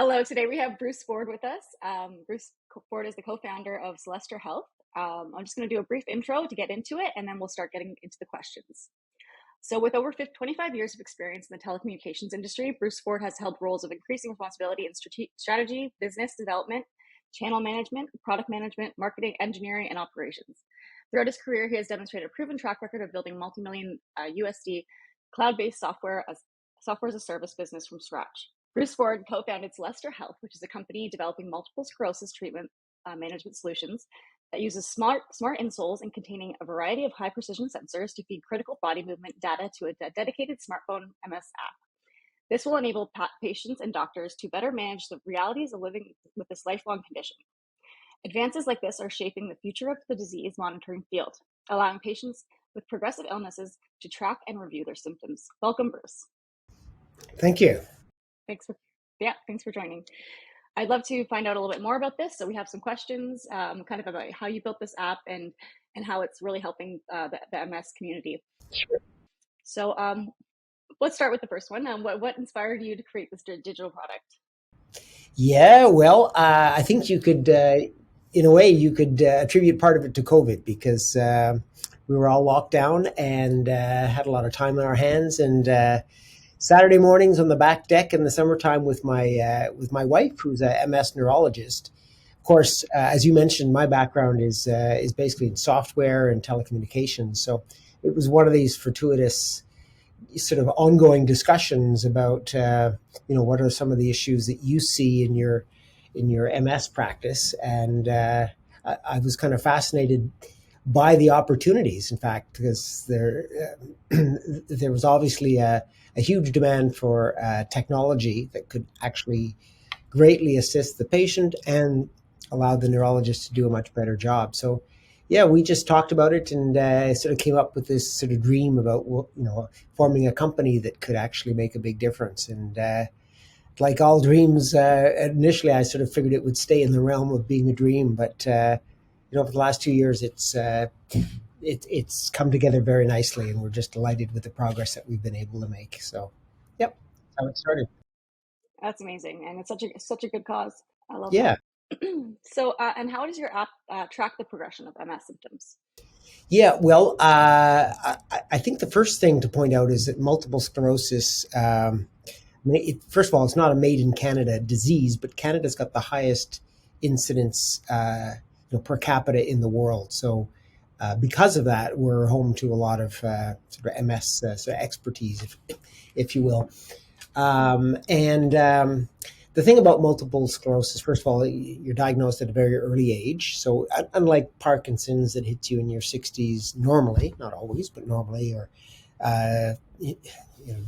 Hello, today we have Bruce Ford with us. Bruce Ford is the co-founder of Celestial Health. I'm just going to do a brief intro to get into it, and then we'll start getting into the questions. So with over 25 years of experience in the telecommunications industry, Bruce Ford has held roles of increasing responsibility in strategy, business development, channel management, product management, marketing, engineering, and operations. Throughout his career, he has demonstrated a proven track record of building multi-million USD cloud-based software as a service business from scratch. Bruce Ford co-founded Celestial Health, which is a company developing multiple sclerosis treatment management solutions that uses smart insoles and containing a variety of high-precision sensors to feed critical body movement data to a dedicated smartphone MS app. This will enable patients and doctors to better manage the realities of living with this lifelong condition. Advances like this are shaping the future of the disease monitoring field, allowing patients with progressive illnesses to track and review their symptoms. Welcome, Bruce. Thank you. Thanks for joining. I'd love to find out a little bit more about this. So we have some questions kind of about how you built this app and how it's really helping the MS community. Sure. So let's start with the first one. What inspired you to create this digital product? Yeah, well, I think you could, in a way, you could attribute part of it to COVID because we were all locked down and had a lot of time on our hands. And Saturday mornings on the back deck in the summertime with my wife, who's a MS neurologist. Of course, as you mentioned, my background is basically in software and telecommunications. So it was one of these fortuitous sort of ongoing discussions about what are some of the issues that you see in your MS practice, and I was kind of fascinated by the opportunities. In fact, because there was obviously a huge demand for technology that could actually greatly assist the patient and allow the neurologist to do a much better job. So yeah, we just talked about it and sort of came up with this sort of dream about forming a company that could actually make a big difference. And like all dreams, initially I sort of figured it would stay in the realm of being a dream, but for the last 2 years, it's come together very nicely, and we're just delighted with the progress that we've been able to make. So, yep, that's how it started. That's amazing, and it's such a good cause. I love Yeah. that. So, and how does your app track the progression of MS symptoms? Yeah, well, I think the first thing to point out is that multiple sclerosis, first of all, it's not a made in Canada disease, but Canada's got the highest incidence per capita in the world. So because of that, we're home to a lot of sort of MS sort of expertise, if you will. The thing about multiple sclerosis, first of all, you're diagnosed at a very early age. So unlike Parkinson's that hits you in your 60s normally, not always, but normally, or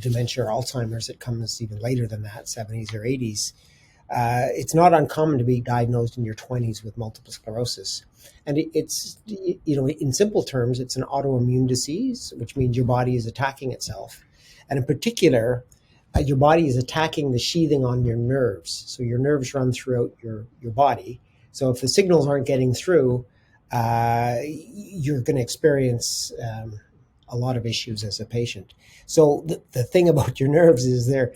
dementia or Alzheimer's that comes even later than that, 70s or 80s, it's not uncommon to be diagnosed in your 20s with multiple sclerosis. And it's, in simple terms, it's an autoimmune disease, which means your body is attacking itself. And in particular, your body is attacking the sheathing on your nerves. So your nerves run throughout your body. So if the signals aren't getting through, you're going to experience a lot of issues as a patient. So the thing about your nerves is they're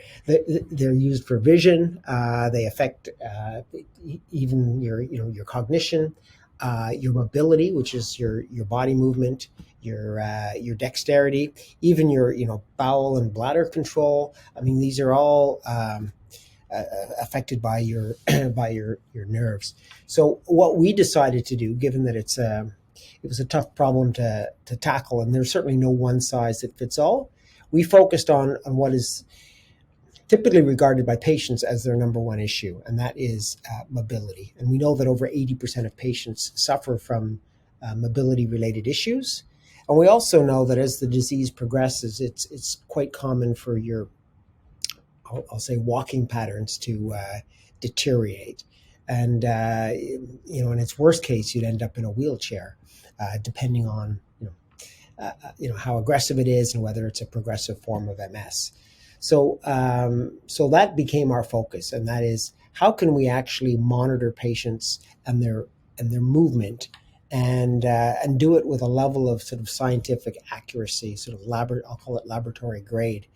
used for vision. They affect even your cognition, your mobility, which is your body movement, your dexterity, even your bowel and bladder control. I mean, these are all affected by your your nerves. So what we decided to do, given that it was a tough problem to tackle, and there's certainly no one size that fits all, we focused on what is typically regarded by patients as their number one issue, and that is mobility. And we know that over 80% of patients suffer from mobility-related issues. And we also know that as the disease progresses, it's quite common for your, I'll say, walking patterns to deteriorate. And, in its worst case, you'd end up in a wheelchair, depending on, how aggressive it is and whether it's a progressive form of MS. So that became our focus, and that is how can we actually monitor patients and their movement, and do it with a level of sort of scientific accuracy, sort of I'll call it laboratory grade,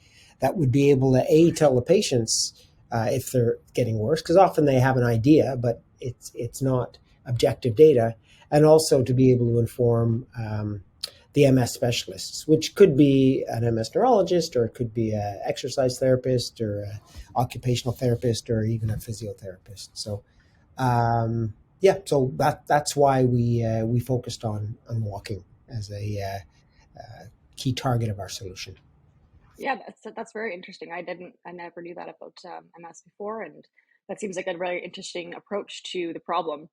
that would be able to tell the patients if they're getting worse, because often they have an idea, but it's not objective data, and also to be able to inform the MS specialists, which could be an MS neurologist, or it could be an exercise therapist, or an occupational therapist, or even a physiotherapist. So, yeah, so that's why we focused on walking as a key target of our solution. Yeah, that's very interesting. I never knew that about MS before, and that seems like a very interesting approach to the problem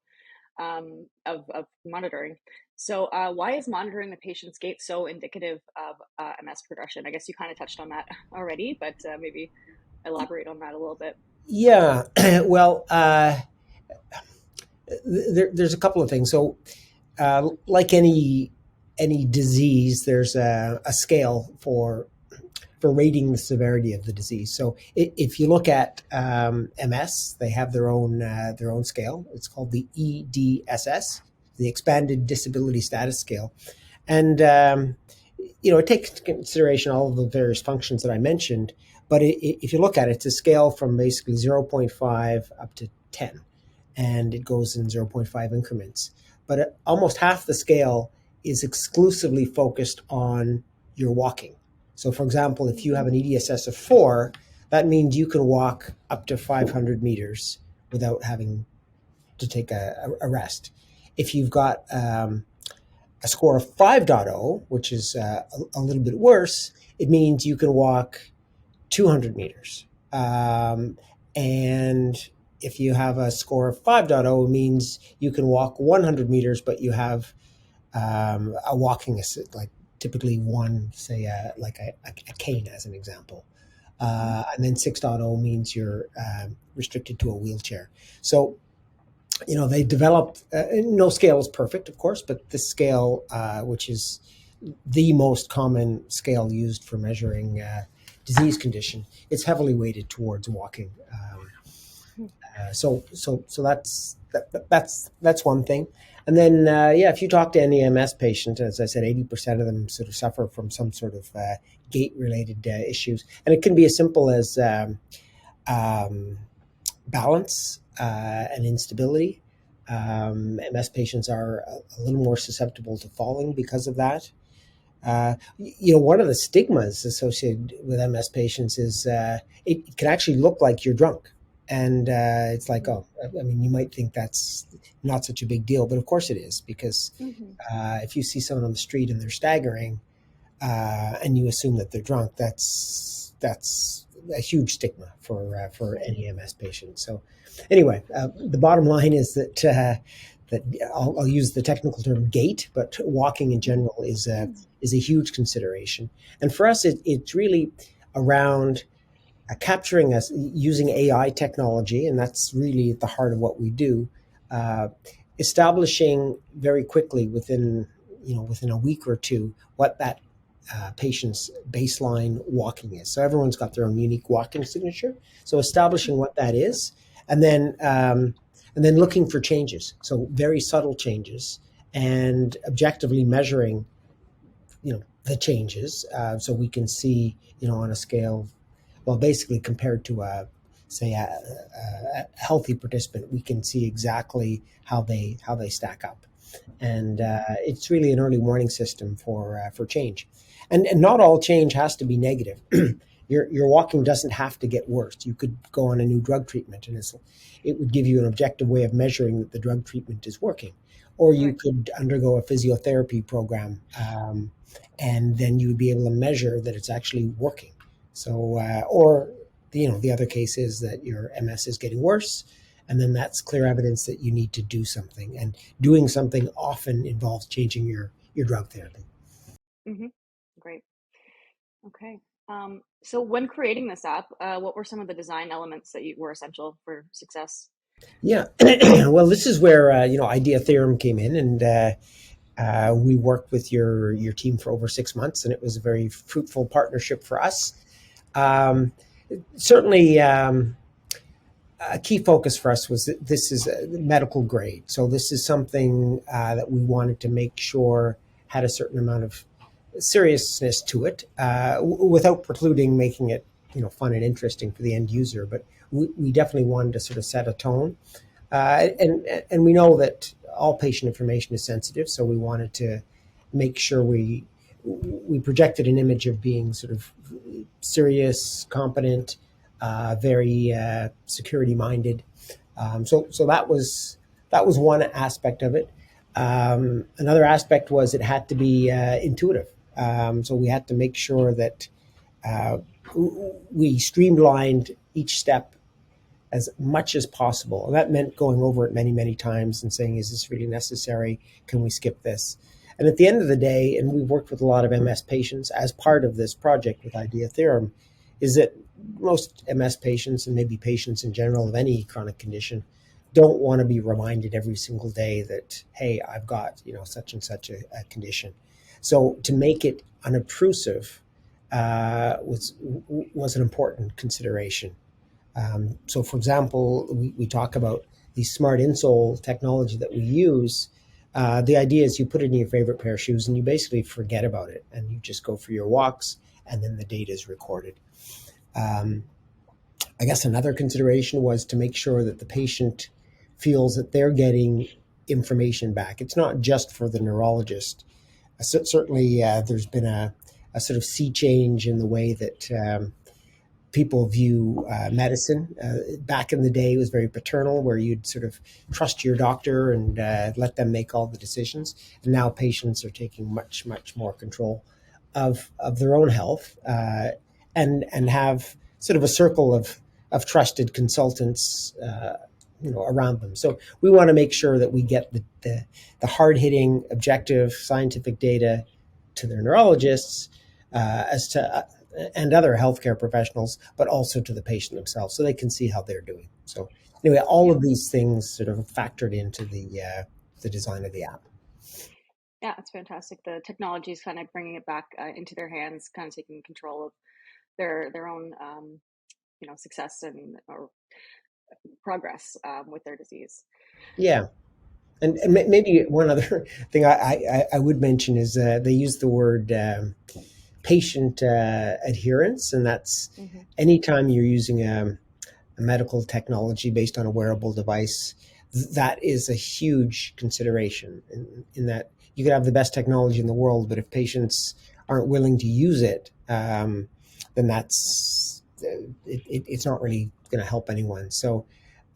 of monitoring. So, why is monitoring the patient's gait so indicative of MS progression? I guess you kind of touched on that already, but maybe elaborate on that a little bit. Yeah, well, there's a couple of things. So, like any disease, there's a scale for rating the severity of the disease. So if you look at MS, they have their own scale. It's called the EDSS, the Expanded Disability Status Scale, and it takes into consideration all of the various functions that I mentioned. But if you look at it, it's a scale from basically 0.5 up to 10, and it goes in 0.5 increments. But almost half the scale is exclusively focused on your walking. So, for example, if you have an EDSS of 4, that means you can walk up to 500 meters without having to take a rest. If you've got a score of 5.0, which is a little bit worse, it means you can walk 200 meters. And if you have a score of 5.0, it means you can walk 100 meters, but you have a walking assist, like typically one, say, like a cane as an example. And then 6.0 means you're restricted to a wheelchair. So, they developed, no scale is perfect, of course, but this scale, which is the most common scale used for measuring disease condition, it's heavily weighted towards walking. So that's one thing. And then, yeah, if you talk to any MS patient, as I said, 80% of them sort of suffer from some sort of gait-related issues, and it can be as simple as balance and instability. MS patients are a little more susceptible to falling because of that. One of the stigmas associated with MS patients is it can actually look like you're drunk. And it's like, oh, I mean, you might think that's not such a big deal, but of course it is, because Mm-hmm. if you see someone on the street and they're staggering, and you assume that they're drunk, that's a huge stigma for any MS patient. So, anyway, the bottom line is that I'll use the technical term gait, but walking in general is a huge consideration. And for us, it's really around capturing us using AI technology, and that's really at the heart of what we do. Uh, Establishing very quickly within a week or two what that patient's baseline walking is. So everyone's got their own unique walking signature. So establishing what that is, and then looking for changes. So very subtle changes, and objectively measuring, the changes, so we can see, on a scale, well, basically compared to say a healthy participant, we can see exactly how they stack up, and it's really an early warning system for change, and not all change has to be negative. Your walking doesn't have to get worse. You could go on a new drug treatment, and it would give you an objective way of measuring that the drug treatment is working, or you Right. could undergo a physiotherapy program, and then you would be able to measure that it's actually working. So, or the other case is that your MS is getting worse, and then that's clear evidence that you need to do something. And doing something often involves changing your drug therapy. Mm-hmm. Great. Okay. So when creating this app, what were some of the design elements that were essential for success? Yeah, well, this is where idea theorem came in, and we worked with your team for over 6 months, and it was a very fruitful partnership for us. Um, Certainly, a key focus for us was that this is a medical grade. So this is something that we wanted to make sure had a certain amount of seriousness to it, without precluding making it fun and interesting for the end user. But we definitely wanted to sort of set a tone, and we know that all patient information is sensitive, so we wanted to make sure we projected an image of being sort of serious, competent, very security minded. So that was one aspect of it. Another aspect was it had to be intuitive. So we had to make sure that uh, we streamlined each step as much as possible. And that meant going over it many, many times and saying, is this really necessary? Can we skip this? And at the end of the day, and we've worked with a lot of MS patients as part of this project with Idea Theorem, is that most MS patients, and maybe patients in general of any chronic condition, don't want to be reminded every single day that, hey, I've got, such and such a condition. So to make it unobtrusive was an important consideration. So, for example, we talk about the smart insole technology that we use. The idea is you put it in your favorite pair of shoes and you basically forget about it and you just go for your walks and then the data is recorded. Um, I guess another consideration was to make sure that the patient feels that they're getting information back. It's not just for the neurologist. Certainly, there's been a sort of sea change in the way that people view medicine. Back in the day, it was very paternal, where you'd sort of trust your doctor and let them make all the decisions. And now patients are taking much, much more control of their own health, and have sort of a circle of trusted consultants. Around them. So we want to make sure that we get the hard hitting, objective, scientific data to their neurologists, as to and other healthcare professionals, but also to the patient themselves, so they can see how they're doing. So anyway, all Yeah. of these things sort of factored into the design of the app. Yeah, it's fantastic. The technology is kind of bringing it back into their hands, kind of taking control of their own, success and or progress with their disease. Yeah, and maybe one other thing I would mention is they use the word patient adherence, and that's Hmm. anytime you're using a medical technology based on a wearable device, that is a huge consideration in that you could have the best technology in the world, but if patients aren't willing to use it, then it's not really going to help anyone. So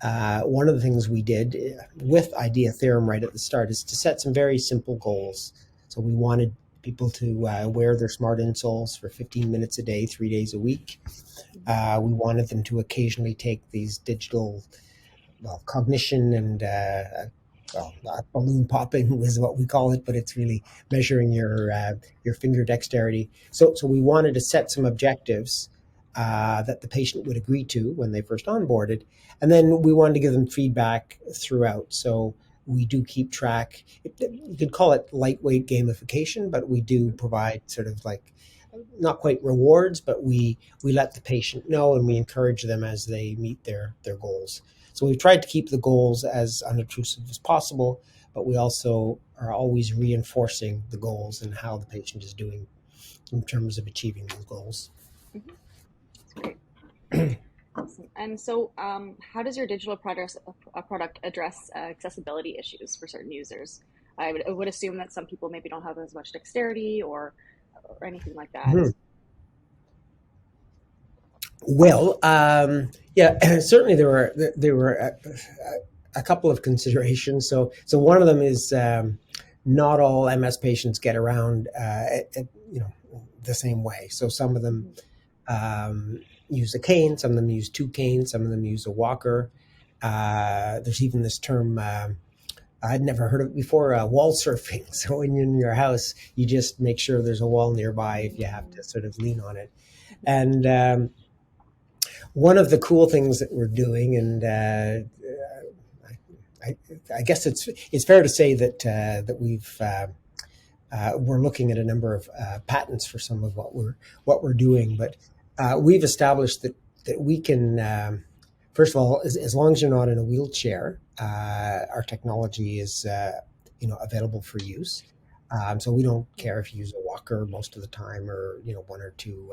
one of the things we did with Idea Theorem right at the start is to set some very simple goals. So we wanted people to wear their smart insoles for 15 minutes a day, 3 days a week. We wanted them to occasionally take these digital, cognition and balloon popping is what we call it, but it's really measuring your finger dexterity. So we wanted to set some objectives that the patient would agree to when they first onboarded, and then we wanted to give them feedback throughout. So we do keep track. You could call it lightweight gamification, but we do provide sort of like not quite rewards, but we let the patient know and we encourage them as they meet their goals. So we've tried to keep the goals as unobtrusive as possible, but we also are always reinforcing the goals and how the patient is doing in terms of achieving those goals. Hmm. That's great. Awesome. And so, how does your digital product address accessibility issues for certain users? I would assume that some people maybe don't have as much dexterity or anything like that. Mhm. Well, yeah, certainly there were a couple of considerations. So one of them is not all MS patients get around, the same way. So some of them Hmm. use a cane, some of them use two canes, some of them use a walker. There's even this term. I'd never heard of it before, wall surfing. So when you're in your house, you just make sure there's a wall nearby if you have to sort of lean on it. And one of the cool things that we're doing, and I, I guess it's fair to say that we're looking at a number of patents for some of what we're doing, but we've established that we can. First of all, as long as you're not in a wheelchair, our technology is available for use. So we don't care if you use a walker walker most of the time, or one or two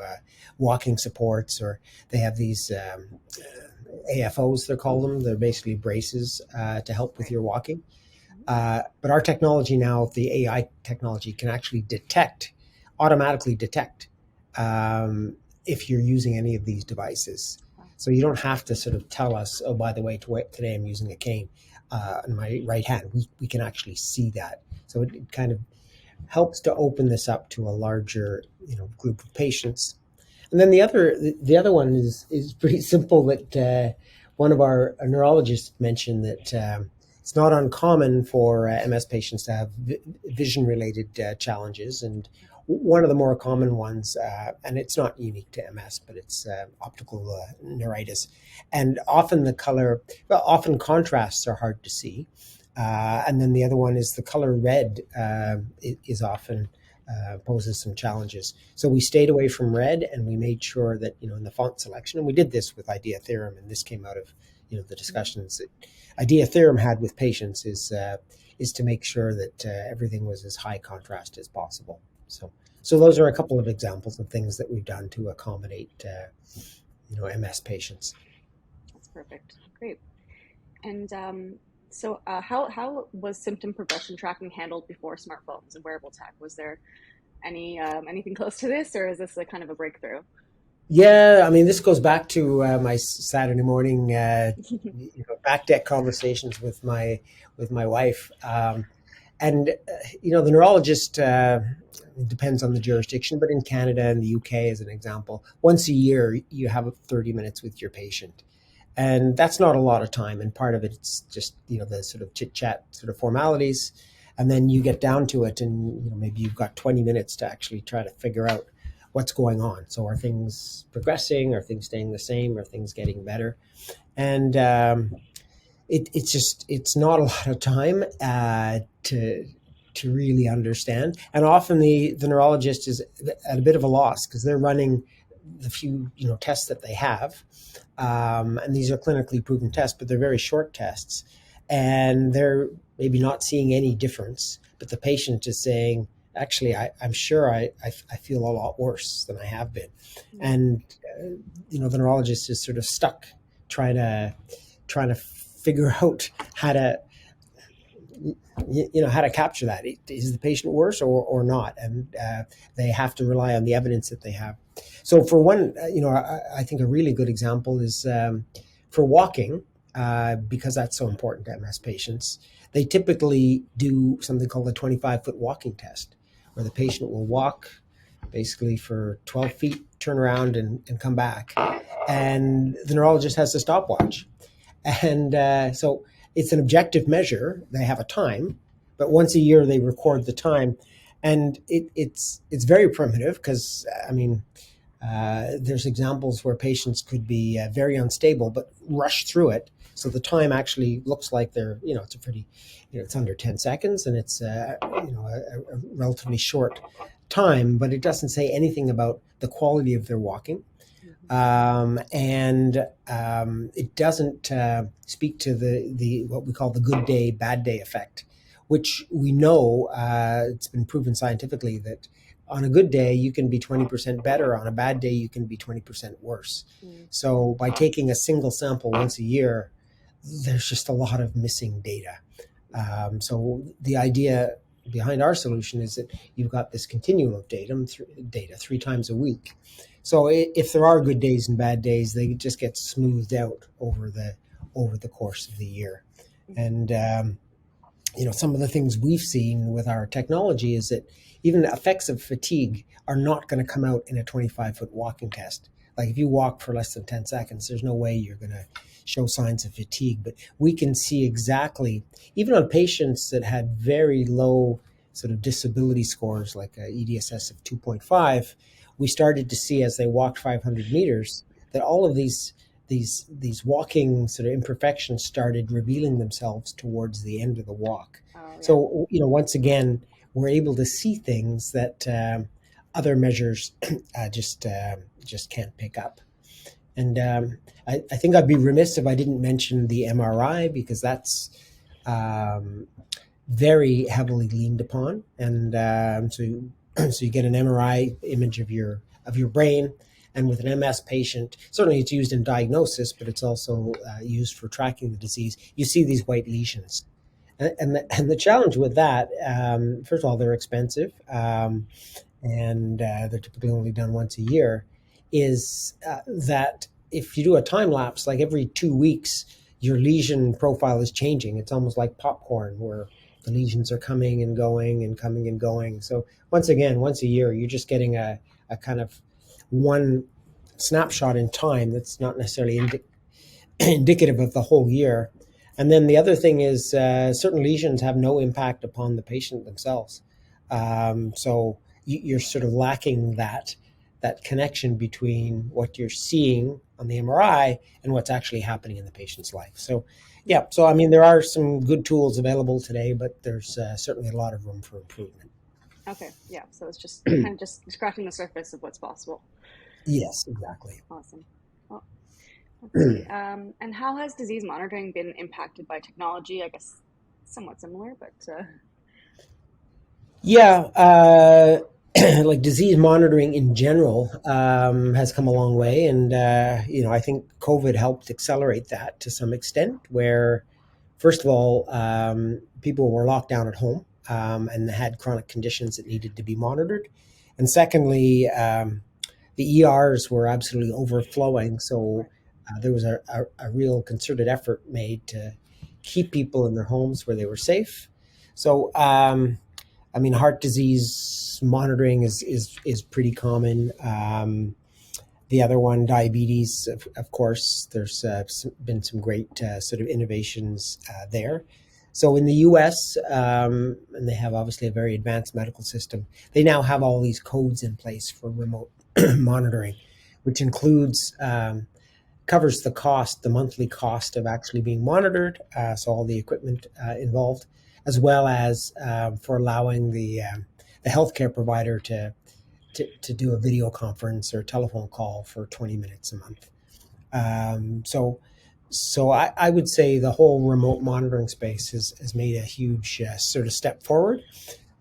walking supports, or they have these AFOs, they're called them. They're basically braces to help with Right. your walking. But our technology now, the AI technology, can actually automatically detect um, if you're using any of these devices. Wow. So you don't have to sort of tell us, oh, by the way, today I'm using a cane in my right hand. We can actually see that. So it kind of helps to open this up to a larger, group of patients. And then the other one is pretty simple. That one of our neurologists mentioned that it's not uncommon for MS patients to have vision related challenges, and one of the more common ones, and it's not unique to MS, but it's optical neuritis, and often contrasts are hard to see. And then the other one is the color red is often poses some challenges. So we stayed away from red, and we made sure that in the font selection, and we did this with Idea Theorem, and this came out of the discussions that Idea Theorem had with patients, is to make sure that everything was as high contrast as possible. So those are a couple of examples of things that we've done to accommodate MS patients. That's perfect. Great. And so, how was symptom progression tracking handled before smartphones and wearable tech? Was there anything close to this, or is this a kind of a breakthrough? Yeah, I mean, this goes back to my Saturday morning back deck conversations with my wife, and the neurologist. It depends on the jurisdiction, but in Canada and the UK, as an example, once a year you have 30 minutes with your patient, and that's not a lot of time. And part of it's just the sort of chit chat sort of formalities, and then you get down to it, and maybe you've got 20 minutes to actually try to figure out what's going on. So are things progressing? Are things staying the same? Are things getting better? And it's not a lot of time to really understand. And often the neurologist is at a bit of a loss because they're running the few tests that they have, and these are clinically proven tests, but they're very short tests, and they're maybe not seeing any difference. But the patient is saying, actually, I'm sure I feel a lot worse than I have been. Mm. And the neurologist is sort of stuck trying to figure out how to capture that. Is the patient worse or not? And they have to rely on the evidence that they have. So for one, I think a really good example is for walking, because that's so important to MS patients. They typically do something called a 25-foot walking test, where the patient will walk basically for 12 feet, turn around and come back. And the neurologist has a stopwatch. And so it's an objective measure. They have a time, but once a year they record the time. And it's very primitive because, I mean, there's examples where patients could be very unstable but rush through it. So the time actually looks like it's a pretty, it's under 10 seconds, and it's a relatively short time, but it doesn't say anything about the quality of their walking. Mhm. And it doesn't speak to the what we call the good day, bad day effect, which we know it's been proven scientifically that on a good day you can be 20% better, on a bad day you can be 20% worse. Mm. So by taking a single sample once a year, there's just a lot of missing data. So the idea behind our solution is that you've got this continuum of data 3 times a week. So if there are good days and bad days, they just get smoothed out over the course of the year. Mhm. And some of the things we've seen with our technology is that even effects of fatigue are not going to come out in a 25-foot walking test. Like if you walk for less than 10 seconds, there's no way you're going to show signs of fatigue. But we can see exactly, even on patients that had very low sort of disability scores, like a EDSS of 2.5, we started to see as they walked 500 meters that all of these walking sort of imperfections started revealing themselves towards the end of the walk. Oh yeah. So once again, we're able to see things that other measures just can't pick up. And I think I'd be remiss if I didn't mention the MRI, because that's um, very heavily leaned upon. And so So you get an MRI image of your brain. And with an MS patient, certainly it's used in diagnosis, but it's also used for tracking the disease. You see these white lesions. And the challenge with that, first of all, they're expensive. And they're typically only done once a year, is that if you do a time lapse, like every 2 weeks, your lesion profile is changing. It's almost like popcorn, where the lesions are coming and going and coming and going. So once again, once a year, you're just getting a kind of one snapshot in time that's not necessarily indicative of the whole year. And then the other thing is certain lesions have no impact upon the patient themselves. So you're sort of lacking that connection between what you're seeing on the MRI and what's actually happening in the patient's life. So, yeah. So I mean, there are some good tools available today, but there's certainly a lot of room for improvement. Okay, yeah. So it's just kind of just scratching the surface of what's possible. Yes, exactly. Awesome. Well, let's see. And how has disease monitoring been impacted by technology? I guess somewhat similar, but Yeah, like disease monitoring in general has come a long way, and I think COVID helped accelerate that to some extent. Where, first of all, people were locked down at home and had chronic conditions that needed to be monitored, and secondly, the ERs were absolutely overflowing. So right. there was a real concerted effort made to keep people in their homes where they were safe. So. I mean, heart disease monitoring is pretty common. The other one, diabetes, of course, there's been some great sort of innovations there. So in the US, and they have obviously a very advanced medical system, they now have all these codes in place for remote monitoring, which includes covers the cost, the monthly cost of actually being monitored, so all the equipment involved, as well as for allowing the healthcare provider to do a video conference or telephone call for 20 minutes a month. So I would say the whole remote monitoring space has made a huge sort of step forward.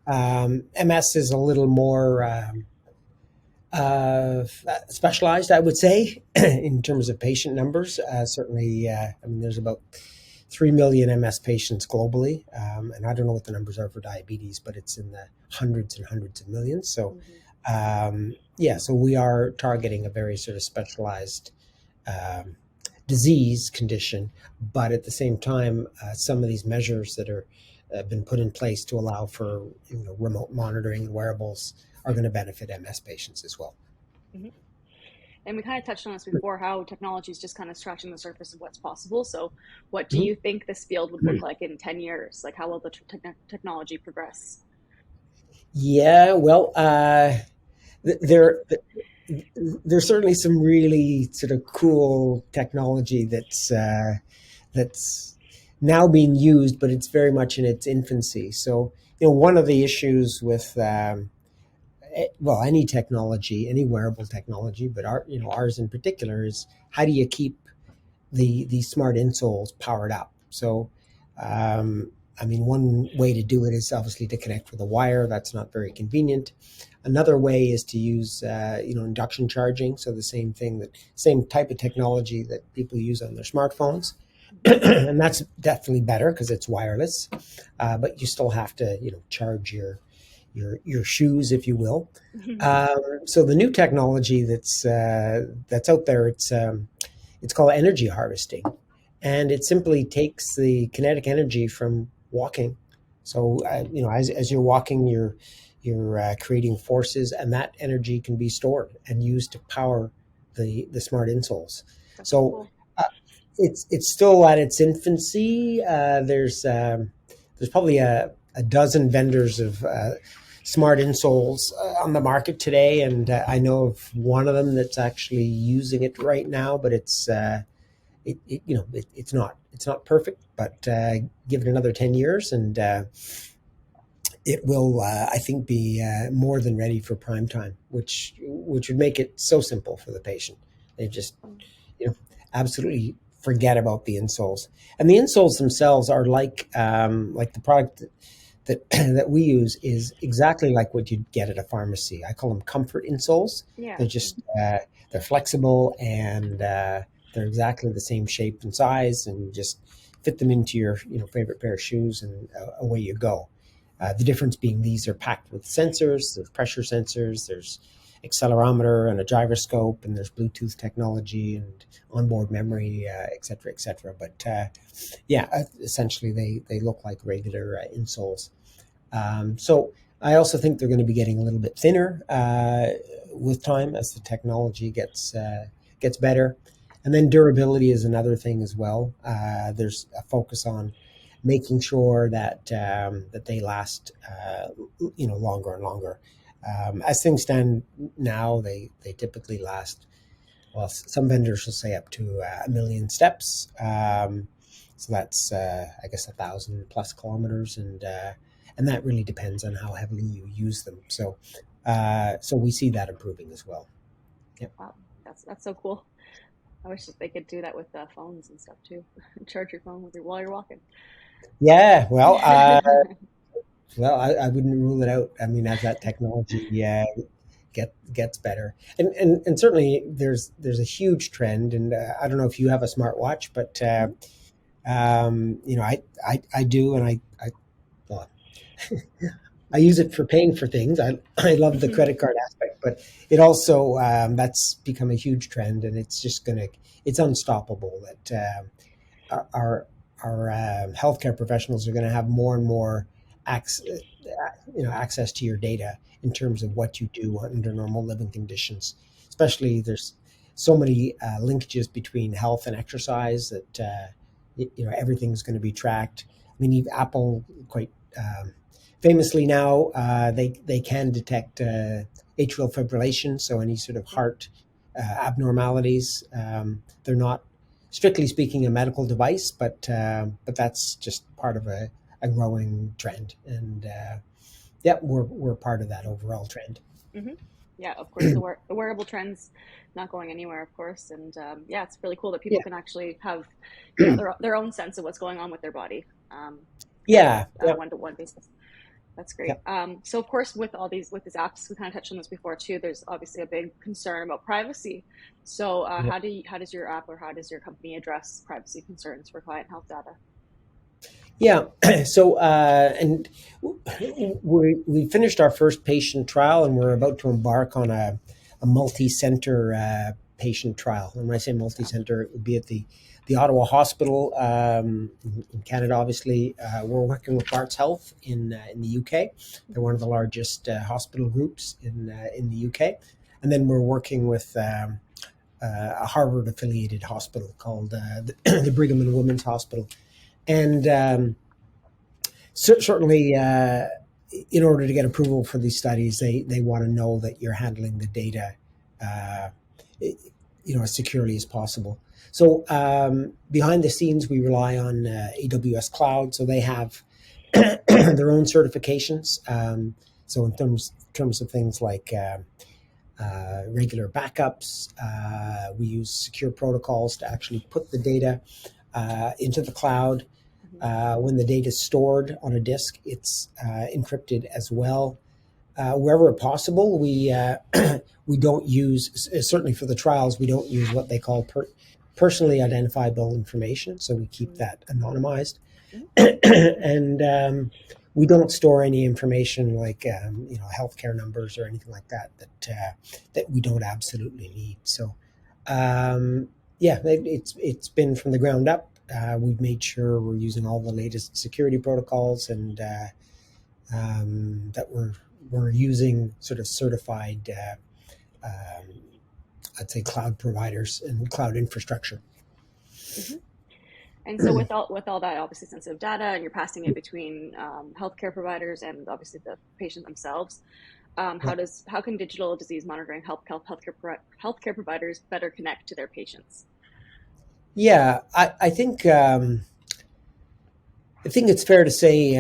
MS is a little more specialized, I would say, in terms of patient numbers. Certainly, I mean, there's about 3 million MS patients globally. And I don't know what the numbers are for diabetes, but it's in the hundreds and hundreds of millions. So, Mm-hmm. yeah, so we are targeting a very sort of specialized um, disease condition. But at the same time, some of these measures that are been put in place to allow for remote monitoring and wearables are going to benefit MS patients as well. Mm-hmm. And we kind of touched on this before, how technology is just kind of scratching the surface of what's possible. So, what do you think this field would look like in 10 years? Like, how will the technology progress? Yeah, well, there there's certainly some really sort of cool technology that's now being used, but it's very much in its infancy. So, one of the issues with well, any technology, any wearable technology, but ours in particular, is how do you keep the smart insoles powered up? So, I mean, one way to do it is obviously to connect with a wire. That's not very convenient. Another way is to use, induction charging. So the same type of technology that people use on their smartphones, and that's definitely better because it's wireless. But you still have to, charge your shoes, if you will. Mm-hmm. So the new technology that's out there, it's called energy harvesting, and it simply takes the kinetic energy from walking. So as you're walking, you're creating forces, and that energy can be stored and used to power the smart insoles. That's so So cool. uh, it's still at its infancy. There's probably a dozen vendors of smart insoles on the market today, and I know of one of them that's actually using it right now. But it's not perfect. But give it another 10 years, and it will, I think, be more than ready for prime time, which would make it so simple for the patient. They just you know absolutely forget about the insoles, and the insoles themselves are like the product that that we use is exactly like what you'd get at a pharmacy. I call them comfort insoles. Yeah. They're just they're flexible and they're exactly the same shape and size, and you just fit them into your favorite pair of shoes, and away you go. The difference being these are packed with sensors. There's pressure sensors. There's accelerometer and a gyroscope, and there's Bluetooth technology and onboard memory, et cetera, et cetera. But yeah, essentially they look like regular insoles. So I also think they're going to be getting a little bit thinner with time as the technology gets better. And then durability is another thing as well. There's a focus on making sure that they last longer and longer. As things stand now, they typically last. Well, some vendors will say up to a million steps. So that's I guess 1,000+ kilometers, and that really depends on how heavily you use them. So we see that improving as well. Yeah. Wow. That's so cool. I wish that they could do that with phones and stuff too. Charge your phone with while you're walking. Yeah. Well, I wouldn't rule it out. I mean, as that technology gets better, and certainly there's a huge trend, and I don't know if you have a smartwatch, but Mhm. I do, and well, I use it for paying for things. I love the credit card aspect, but it also that's become a huge trend, and it's unstoppable. That our healthcare professionals are going to have more and more access, access to your data in terms of what you do under normal living conditions. Especially, there's so many linkages between health and exercise that everything's going to be tracked. I mean, even Apple quite famously now they can detect atrial fibrillation, so any sort of heart abnormalities. They're not strictly speaking a medical device, but that's just part of a growing trend, and yeah, we're part of that overall trend. Hmm. Yeah, of course, the wearable trends not going anywhere, of course, and yeah, it's really cool that people Yeah, can actually have, their own sense of what's going on with their body, yeah, yeah, one to one basis. That's yeah. great. So of course, with these apps, we kind of touched on this before too. There's obviously a big concern about privacy. So Yeah. how does your app or how does your company address privacy concerns for client health data? Yeah. So, and we finished our first patient trial, and we're about to embark on a multi-center patient trial. And when I say Wow. multi-center, it would be at the Ottawa Hospital in Canada. Obviously, we're working with Barts Health in the UK. They're one of the largest hospital groups in the UK, and then we're working with a Harvard affiliated hospital called the Brigham and Women's Hospital, and certainly, in order to get approval for these studies, they want to know that you're handling the data, uh, as securely as possible. So behind the scenes, we rely on AWS Cloud, so they have their own certifications. So in terms of things like regular backups, we use secure protocols to actually put the data into the cloud. Hmm. When the data is stored on a disk, it's encrypted as well. Wherever possible, we don't use, certainly for the trials, we don't use what they call personally identifiable information. So we keep that anonymized, Hmm. and we don't store any information like healthcare numbers or anything like that we don't absolutely need. So yeah, it's been from the ground up. We've made sure we're using all the latest security protocols, and that we're using sort of certified, um, I'd say, cloud providers and cloud infrastructure. Hmm. And so with all that obviously sensitive data, and you're passing it between healthcare providers and obviously the patient themselves, Yeah, how can digital disease monitoring help healthcare providers better connect to their patients? yeah. I think it's fair to say,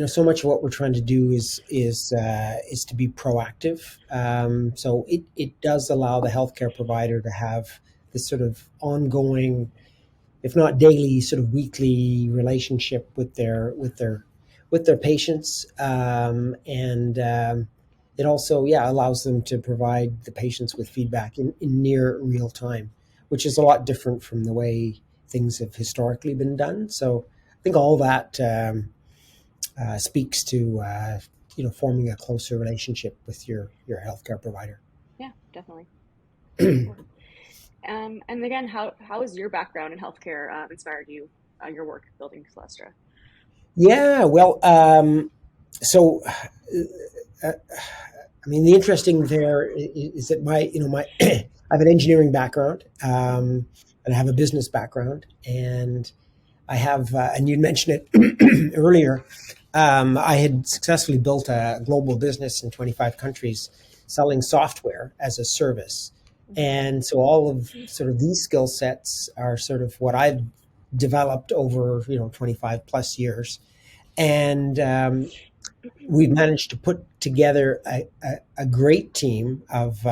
so much of what we're trying to do is to be proactive. So it does allow the healthcare provider to have this sort of ongoing, if not daily, sort of weekly relationship with their with their patients, and it also, yeah, allows them to provide the patients with feedback in near real time, which is a lot different from the way things have historically been done. So I think all that speaks to forming a closer relationship with your healthcare provider. Yeah, definitely. Cool. And again, how has your background in healthcare inspired you, your work building Celestra? Yeah, well, so I mean, the interesting there is that my I have an engineering background, Mm-hmm. and I have a business background, and I have, and you mentioned it earlier. I had successfully built a global business in 25 countries, selling software as a service, Mm-hmm. and so all of sort of these skill sets are sort of what I've developed over 25 plus years, and we've managed to put together a great team of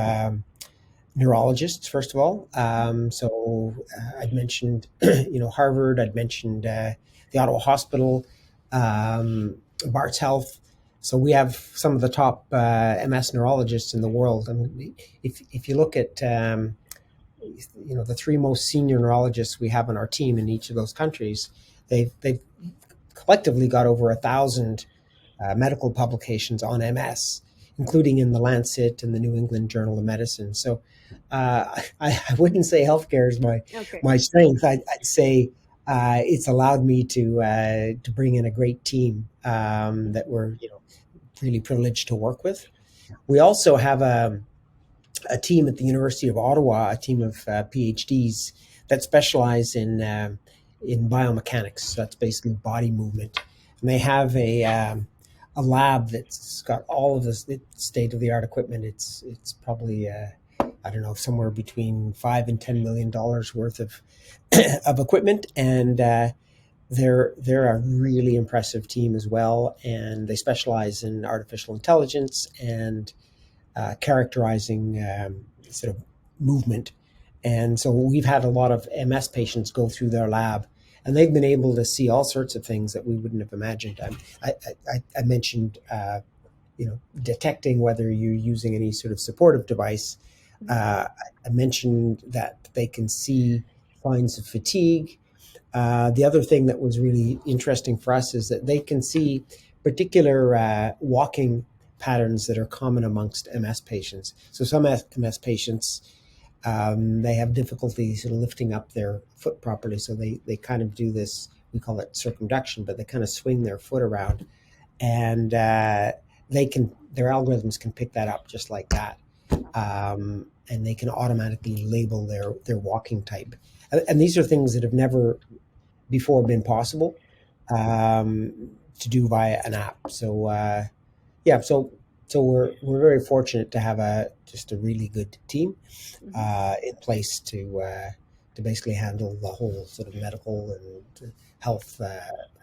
neurologists, first of all. I'd mentioned, Harvard. I'd mentioned the Ottawa Hospital, Bart's Health. So we have some of the top MS neurologists in the world. I mean, if you look at the three most senior neurologists we have on our team in each of those countries, they've collectively got over 1,000 medical publications on MS, including in the Lancet and the New England Journal of Medicine. So I wouldn't say healthcare is Okay. my strength. I'd say it's allowed me to bring in a great team that we're really privileged to work with. We also have a team at the University of Ottawa, a team of PhDs that specialize in biomechanics. So that's basically body movement, and they have a lab that's got all of this state of the art equipment. It's probably I don't know, somewhere between $5 and $10 million worth of of equipment, and they're a really impressive team as well, and they specialize in artificial intelligence and characterizing sort of movement. And so we've had a lot of MS patients go through their lab, and they've been able to see all sorts of things that we wouldn't have imagined. I mentioned, detecting whether you're using any sort of supportive device. Mm-hmm. I mentioned that they can see signs of fatigue. The other thing that was really interesting for us is that they can see particular walking patterns that are common amongst MS patients. So some MS patients, they have difficulty sort of lifting up their foot properly. So they kind of do this, we call it circumduction, but they kind of swing their foot around, and their algorithms can pick that up just like that. And they can automatically label their walking type. And these are things that have never before been possible to do via an app. So yeah, so we're very fortunate to have just a really good team Mm-hmm. in place to basically handle the whole sort of medical and health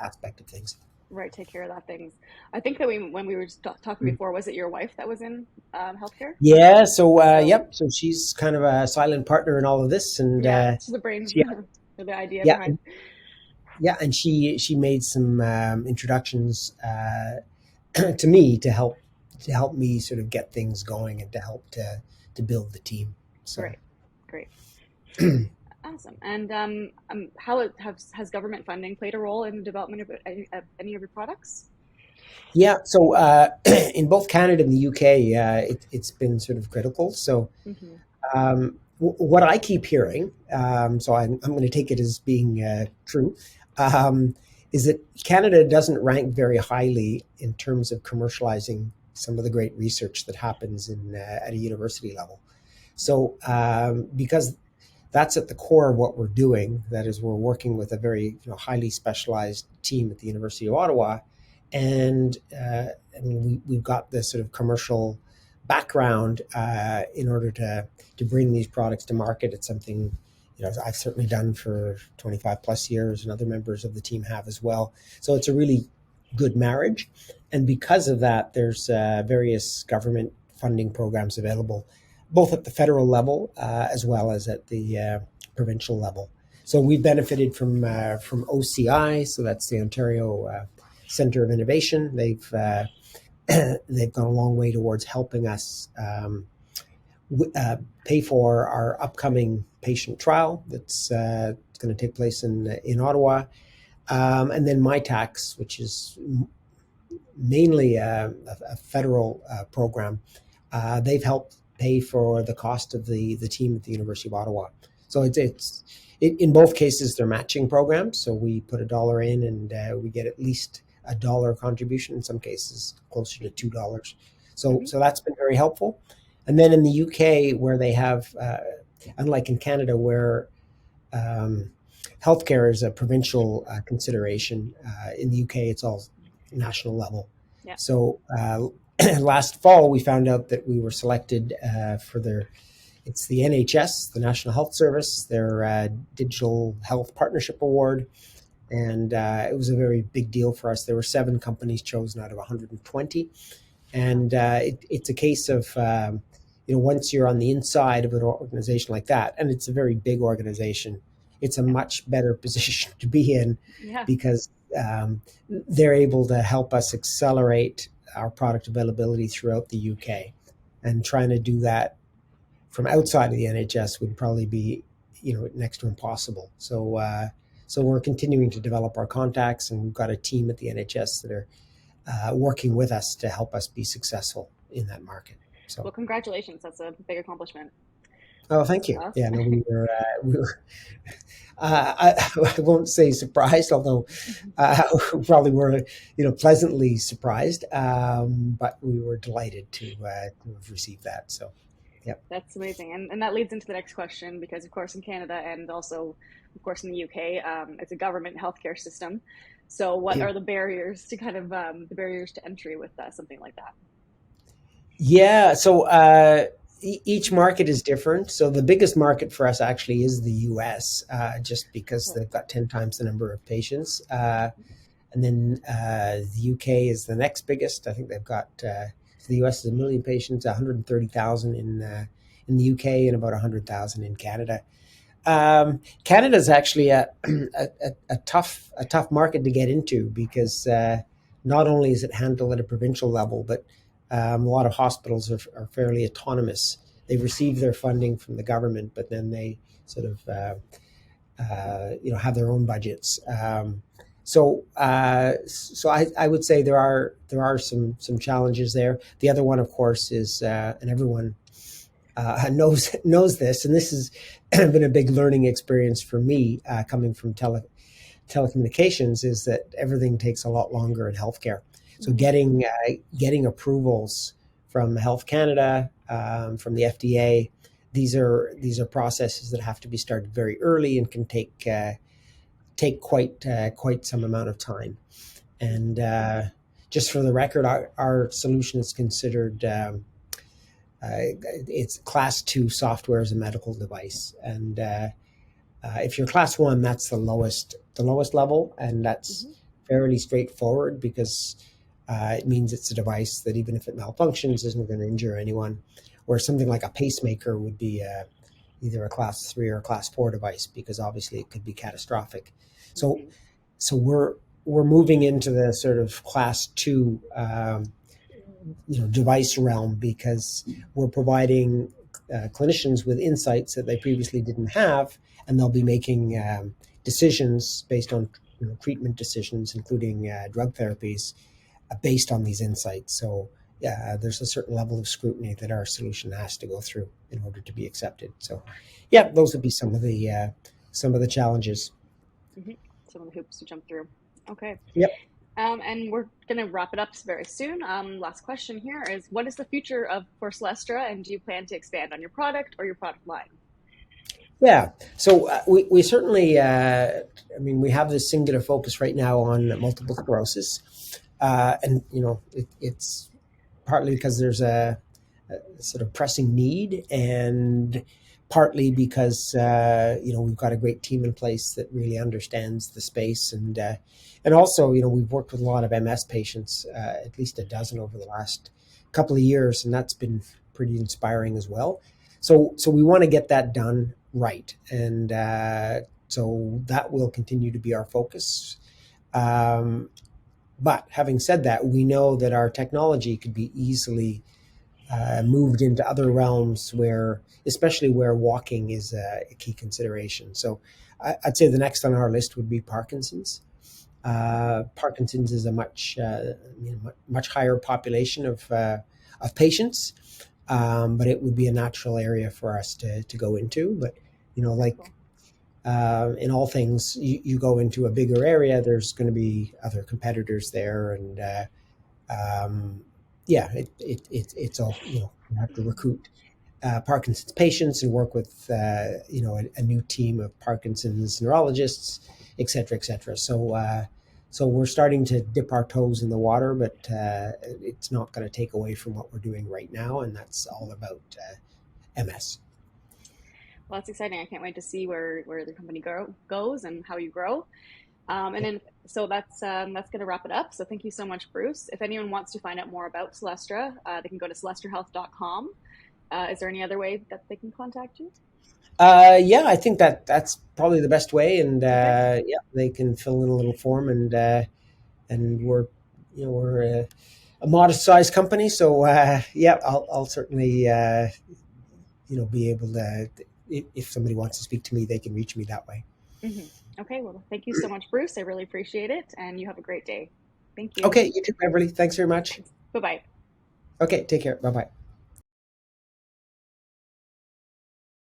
aspect of things. Right, take care of that things. I think that when we were just talking before, was it your wife that was in healthcare? Yeah, so So yep, so she's kind of a silent partner in all of this, and yeah, she's the brains she, or the idea yeah, behind. yeah, and she made some introductions to me to help me sort of get things going and to help to build the team. So Great, great, awesome. And has government funding played a role in the development of any of your products? yeah, so in both Canada and the UK, it's been sort of critical. So Mm-hmm. what I keep hearing, so I'm going to take it as being true, um, is that Canada doesn't rank very highly in terms of commercializing some of the great research that happens at a university level. So because that's at the core of what we're doing, that is, we're working with a very highly specialized team at the University of Ottawa, and I mean we've got this sort of commercial background in order to bring these products to market. It's something I've certainly done for 25 plus years, and other members of the team have as well. So it's a really good marriage, and because of that, there's various government funding programs available, both at the federal level as well as at the provincial level. So we've benefited from OCI, so that's the Ontario center of innovation. They've gone a long way towards helping us pay for our upcoming patient trial that's going to take place in Ottawa, and then MyTax, which is mainly a federal program. They've helped pay for the cost of the team at the University of Ottawa. So in both cases they're matching programs. So we put $1 in and we get at least $1 contribution. In some cases, closer to $2. Mm-hmm. So that's been very helpful. And then in the UK, where they have, unlike in Canada, where healthcare is a provincial consideration, in the UK it's all national level. Yeah. So last fall we found out that we were selected for it's the NHS, the National Health Service, their Digital Health Partnership Award. And it was a very big deal for us. There were 7 companies chosen out of 120. And it's a case of, once you're on the inside of an organization like that, and it's a very big organization, it's a much better position to be in, because they're able to help us accelerate our product availability throughout the UK. And trying to do that from outside of the NHS would probably be, next to impossible. So we're continuing to develop our contacts, and we've got a team at the NHS that are working with us to help us be successful in that market. So, well, congratulations. That's a big accomplishment. Oh, thank you. Yeah, no, we were I won't say surprised, although we probably were, pleasantly surprised. But we were delighted to have received that. So, yeah. That's amazing. And that leads into the next question, because of course in Canada and also of course in the UK, it's a government healthcare system. So what are the barriers to the barriers to entry with something like that? Yeah. So each market is different. So the biggest market for us actually is the US, just because they've got 10 times the number of patients. And then the UK is the next biggest. I think they've got, so the US is 1 million patients, 130,000 in the UK, and about 100,000 in Canada. Canada is actually a tough market to get into, because not only is it handled at a provincial level, but a lot of hospitals are fairly autonomous. They receive their funding from the government, but then they sort of have their own budgets. So I would say there are some challenges there. The other one, of course, is and everyone knows this, and this has been a big learning experience for me, coming from telecommunications, is that everything takes a lot longer in healthcare. So getting approvals from Health Canada, from the FDA, these are processes that have to be started very early and can take quite some amount of time. And just for the record, our solution is considered it's class 2 software as a medical device, and if you're class 1, that's the lowest level, and that's fairly straightforward, because it means it's a device that even if it malfunctions isn't going to injure anyone, where something like a pacemaker would be either a class 3 or a class 4 device, because obviously it could be catastrophic. So we're moving into the sort of class 2 device realm, because we're providing clinicians with insights that they previously didn't have, and they'll be making decisions based on treatment decisions, including drug therapies, based on these insights. So there's a certain level of scrutiny that our solution has to go through in order to be accepted. So, yeah, those would be some of the challenges. Some of the hoops to jump through. Okay. Yep. And we're going to wrap it up very soon. Last question here is, what is the future for Celestra, and do you plan to expand on your product or your product line? Yeah, so we certainly, we have this singular focus right now on multiple sclerosis, and it's partly because there's a sort of pressing need, and partly because we've got a great team in place that really understands the space, and also we've worked with a lot of MS patients, at least a dozen over the last couple of years, and that's been pretty inspiring as well. So we want to get that done right, and so that will continue to be our focus. But having said that, we know that our technology could be easily moved into other realms where, especially where walking is a key consideration. So I'd say the next on our list would be Parkinson's. Parkinson's is a much higher population of patients, but it would be a natural area for us to go into. But like Cool. in all things, you go into a bigger area, there's going to be other competitors there, and um, yeah, it's all you have to recruit Parkinson's patients and work with a new team of Parkinson's neurologists, et cetera, et cetera. So we're starting to dip our toes in the water, but it's not going to take away from what we're doing right now, and that's all about MS. Well, that's exciting. I can't wait to see where the company goes and how you grow. And Okay. then, so that's going to wrap it up. So thank you so much, Bruce. If anyone wants to find out more about Celestra, they can go to celestrahealth.com. Is there any other way that they can contact you? Yeah, I think that's probably the best way, and Okay. yeah, they can fill in a little form, and we're a modest sized company, so yeah, I'll certainly be able to. If somebody wants to speak to me, they can reach me that way. Hmm. Okay. Well, thank you so much, Bruce. I really appreciate it. And you have a great day. Thank you. Okay, you too, Beverly. Thanks very much. Thanks. Bye bye. Okay, take care. Bye bye.